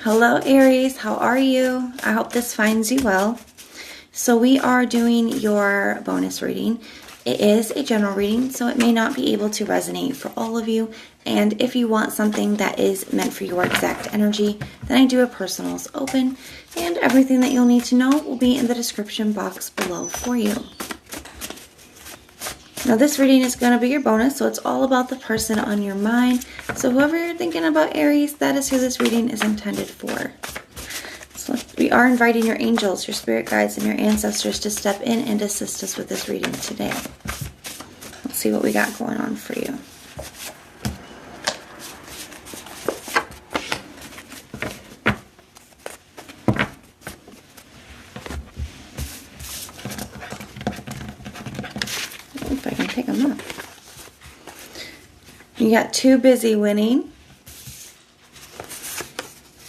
Hello Aries, how are you? I hope this finds you well. So we are doing your bonus reading. It is a general reading, so it may not be able to resonate for all of you. And if you want something that is meant for your exact energy, then I do a personals open, and everything that you'll need to know will be in the description box below for you. Now this reading is going to be your bonus, so it's all about the person on your mind. So whoever you're thinking about, Aries, that is who this reading is intended for. So we are inviting your angels, your spirit guides, and your ancestors to step in and assist us with this reading today. Let's see what we got going on for you. If I can pick them up. You got too busy winning,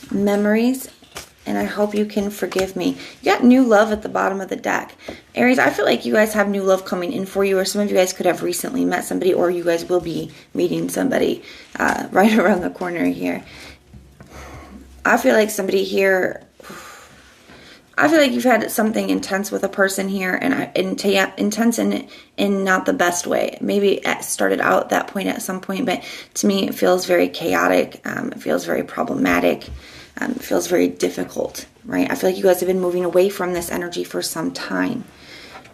memories, and I hope you can forgive me. You got new love at the bottom of the deck. Aries, I feel like you guys have new love coming in for you, or some of you guys could have recently met somebody, or you guys will be meeting somebody right around the corner here. I feel like somebody here, I feel like you've had something intense with a person here, and intense in not the best way. Maybe it started out that point at some point, but to me it feels very chaotic. It feels very problematic. It feels very difficult, right? I feel like you guys have been moving away from this energy for some time,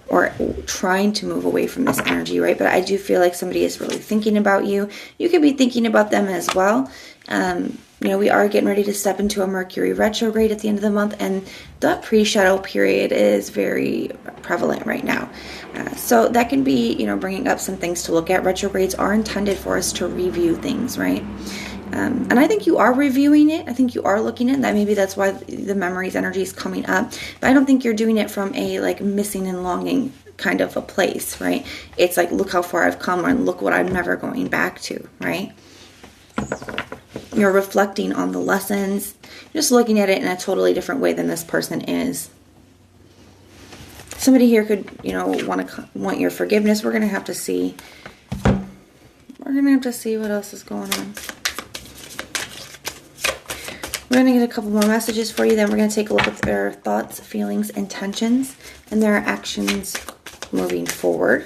or trying to move away from this energy, right? But I do feel like somebody is really thinking about you. You could be thinking about them as well. You know, we are getting ready to step into a Mercury retrograde at the end of the month, and that pre-shadow period is very prevalent right now. So that can be, you know, bringing up some things to look at. Retrogrades are intended for us to review things, right? And I think you are reviewing it. I think you are looking at that. Maybe that's why the memories energy is coming up. But I don't think you're doing it from a like missing and longing kind of a place, right? It's like, look how far I've come, and look what I'm never going back to, right? You're reflecting on the lessons, just looking at it in a totally different way than this person is. Somebody here could, you know, want your forgiveness. We're going to have to see. We're going to have to see what else is going on. We're going to get a couple more messages for you. Then we're going to take a look at their thoughts, feelings, intentions, and their actions moving forward.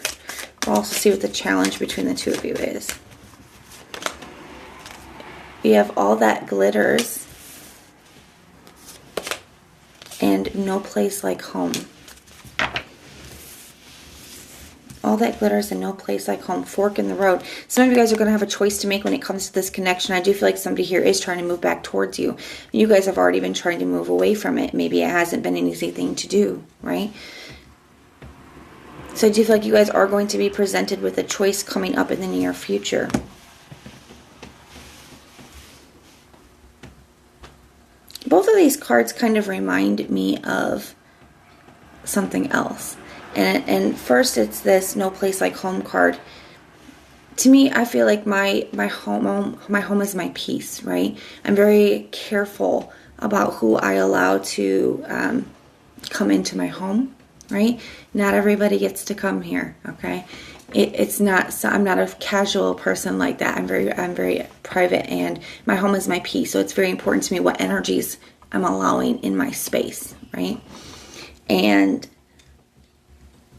We'll also see what the challenge between the two of you is. You have all that glitters and no place like home. All that glitters and no place like home. Fork in the road. Some of you guys are going to have a choice to make when it comes to this connection. I do feel like somebody here is trying to move back towards you. You guys have already been trying to move away from it. Maybe it hasn't been an easy thing to do, right? So I do feel like you guys are going to be presented with a choice coming up in the near future. Both of these cards kind of remind me of something else. And first it's this no place like home card. To me, I feel like my home is my peace, right? I'm very careful about who I allow to come into my home, right? Not everybody gets to come here, okay? It's not. So I'm not a casual person like that. I'm very private, and my home is my peace. So it's very important to me what energies I'm allowing in my space, right? And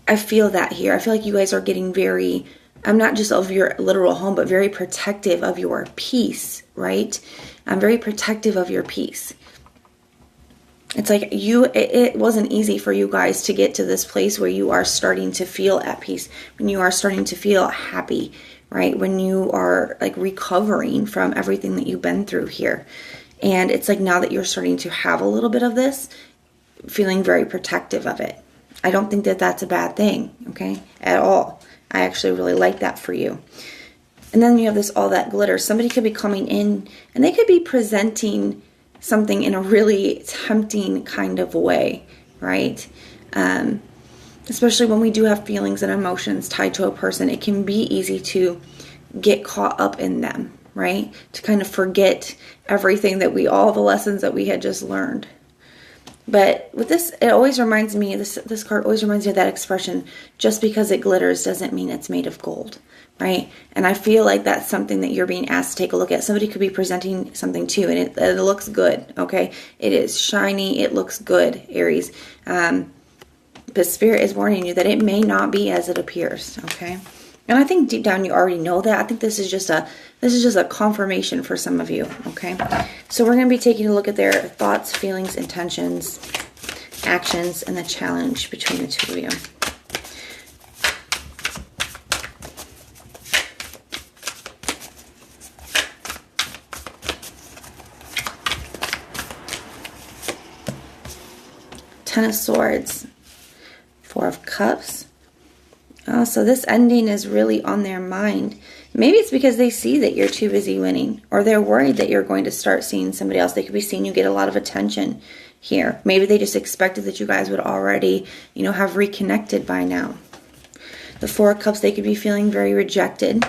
I feel that here. I feel like you guys are getting very, I'm not just of your literal home, but very protective of your peace, right? I'm very protective of your peace. It's like it wasn't easy for you guys to get to this place where you are starting to feel at peace, when you are starting to feel happy, right? When you are like recovering from everything that you've been through here. And it's like now that you're starting to have a little bit of this, feeling very protective of it. I don't think that that's a bad thing, okay, at all. I actually really like that for you. And then you have this all that glitter. Somebody could be coming in and they could be presenting something in a really tempting kind of way, right? Especially when we do have feelings and emotions tied to a person, it can be easy to get caught up in them, right? To kind of forget everything that all the lessons that we had just learned. But with this, it always reminds me, this card always reminds me of that expression, just because it glitters doesn't mean it's made of gold, right? And I feel like that's something that you're being asked to take a look at. Somebody could be presenting something to you, and it looks good, okay? It is shiny, it looks good, Aries. But Spirit is warning you that it may not be as it appears, okay? And I think deep down you already know that. I think this is just a confirmation for some of you, okay? So we're going to be taking a look at their thoughts, feelings, intentions, actions, and the challenge between the two of you. Ten of Swords, Four of Cups. Oh, so this ending is really on their mind. Maybe it's because they see that you're too busy winning, or they're worried that you're going to start seeing somebody else. They could be seeing you get a lot of attention here. Maybe they just expected that you guys would already, have reconnected by now. The Four of Cups, they could be feeling very rejected.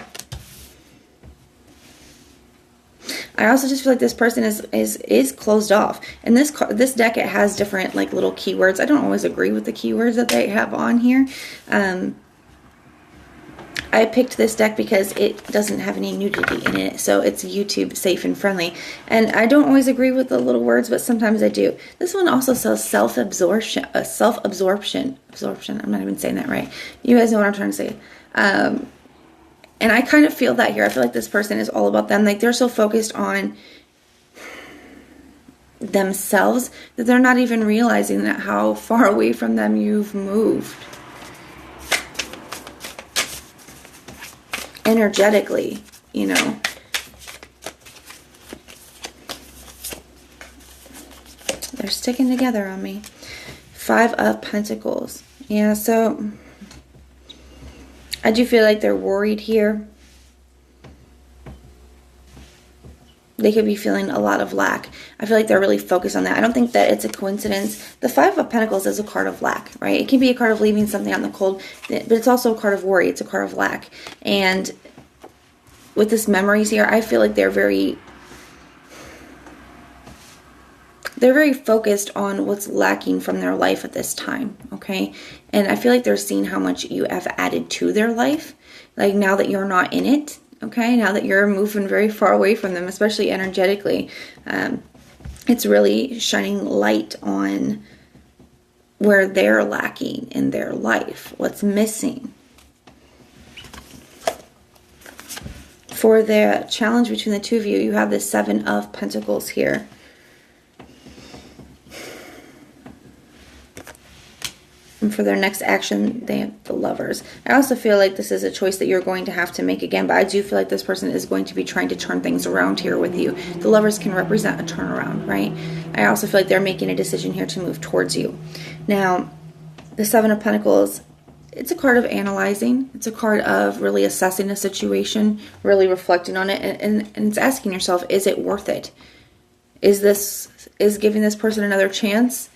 I also just feel like this person is closed off. And this deck, it has different little keywords. I don't always agree with the keywords that they have on here. I picked this deck because it doesn't have any nudity in it, so it's YouTube safe and friendly. And I don't always agree with the little words, but sometimes I do. This one also says self-absorption. Absorption. I'm not even saying that right. You guys know what I'm trying to say. And I kind of feel that here. I feel like this person is all about them. Like, they're so focused on themselves that they're not even realizing that how far away from them you've moved. Energetically, They're sticking together on me. Five of Pentacles. Yeah, so I do feel like they're worried here. They could be feeling a lot of lack. I feel like they're really focused on that. I don't think that it's a coincidence. The Five of Pentacles is a card of lack, right? It can be a card of leaving something out in the cold, but it's also a card of worry. It's a card of lack. And with this memories here, I feel like they're very focused on what's lacking from their life at this time, okay? And I feel like they're seeing how much you have added to their life, like now that you're not in it. Okay, now that you're moving very far away from them, especially energetically, it's really shining light on where they're lacking in their life, what's missing. For the challenge between the two of you, you have the Seven of Pentacles here. And for their next action, they have the Lovers. I also feel like this is a choice that you're going to have to make again, but I do feel like this person is going to be trying to turn things around here with you. The Lovers can represent a turnaround, right? I also feel like they're making a decision here to move towards you. Now, the Seven of Pentacles, it's a card of analyzing. It's a card of really assessing a situation, really reflecting on it, and it's asking yourself, is it worth it? Is giving this person another chance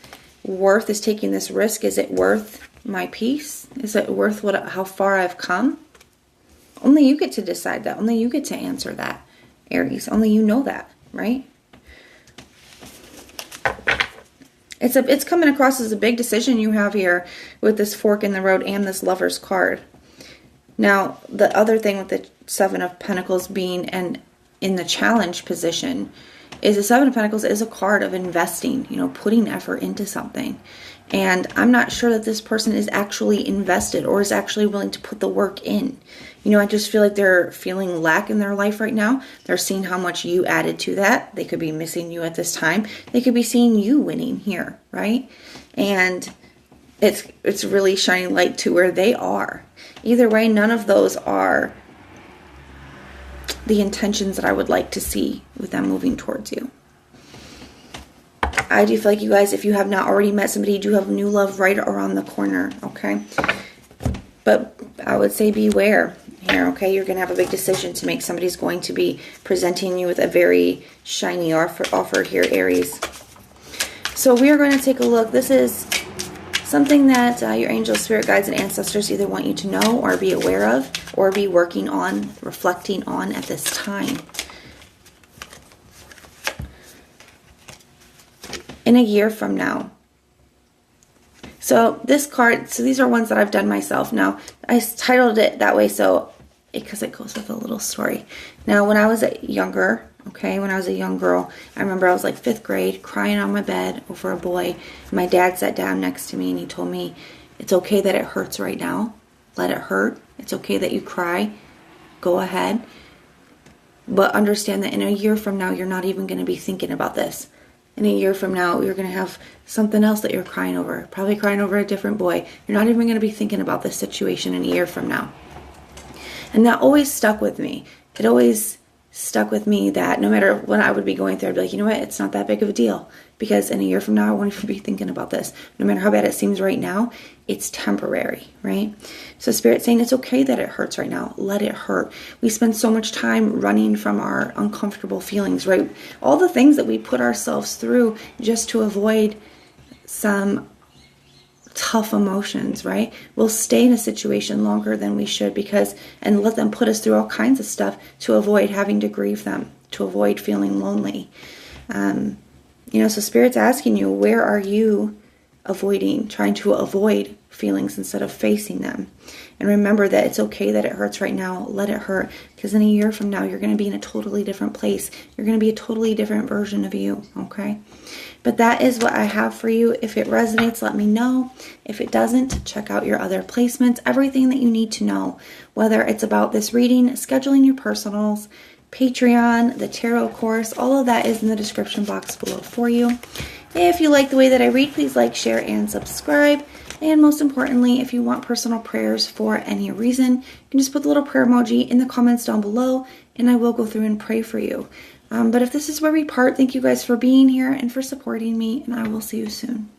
worth? Is taking this risk, is it worth my peace? Is it worth how far I've come? Only you get to decide that. Only you get to answer that, Aries. Only you know that, right? It's coming across as a big decision you have here with this fork in the road and this Lover's card. Now, the other thing with the Seven of Pentacles being in the challenge position is the Seven of Pentacles is a card of investing, putting effort into something. And I'm not sure that this person is actually invested or is actually willing to put the work in. I just feel like they're feeling lack in their life right now. They're seeing how much you added to that. They could be missing you at this time. They could be seeing you winning here, right? And it's really shining light to where they are. Either way, none of those are the intentions that I would like to see with them moving towards you. I do feel like you guys, if you have not already met somebody, you do have new love right around the corner, okay? But I would say beware here, okay? You're going to have a big decision to make. Somebody's going to be presenting you with a very shiny offer here, Aries. So we are going to take a look. This is something that your angels, spirit guides, and ancestors either want you to know or be aware of or be working on, reflecting on at this time. In a year from now, So this card, so these are ones that I've done myself. Now, I titled it that way because it goes with a little story. Now, when I was younger, okay, when I was a young girl, I remember I was like 5th grade, crying on my bed over a boy. My dad sat down next to me and he told me, it's okay that it hurts right now. Let it hurt. It's okay that you cry. Go ahead. But understand that in a year from now, you're not even going to be thinking about this. In a year from now, you're going to have something else that you're crying over. Probably crying over a different boy. You're not even going to be thinking about this situation in a year from now. And that always stuck with me. It always stuck with me that no matter what I would be going through, I'd be like, you know what? It's not that big of a deal. Because in a year from now, I won't even be thinking about this. No matter how bad it seems right now, it's temporary, right? So Spirit's saying it's okay that it hurts right now. Let it hurt. We spend so much time running from our uncomfortable feelings, right? All the things that we put ourselves through just to avoid some tough emotions, right? We'll stay in a situation longer than we should and let them put us through all kinds of stuff to avoid having to grieve them, to avoid feeling lonely. So Spirit's asking you, where are you trying to avoid feelings instead of facing them? And remember that it's okay that it hurts right now. Let it hurt. Because in a year from now, you're going to be in a totally different place. You're going to be a totally different version of you, okay? But that is what I have for you. If it resonates, let me know. If it doesn't, check out your other placements. Everything that you need to know, whether it's about this reading, scheduling your personals, Patreon, the tarot course, all of that is in the description box below for you. If you like the way that I read, please like, share, and subscribe. And most importantly, if you want personal prayers for any reason, you can just put the little prayer emoji in the comments down below, and I will go through and pray for you. But if this is where we part, thank you guys for being here and for supporting me, and I will see you soon.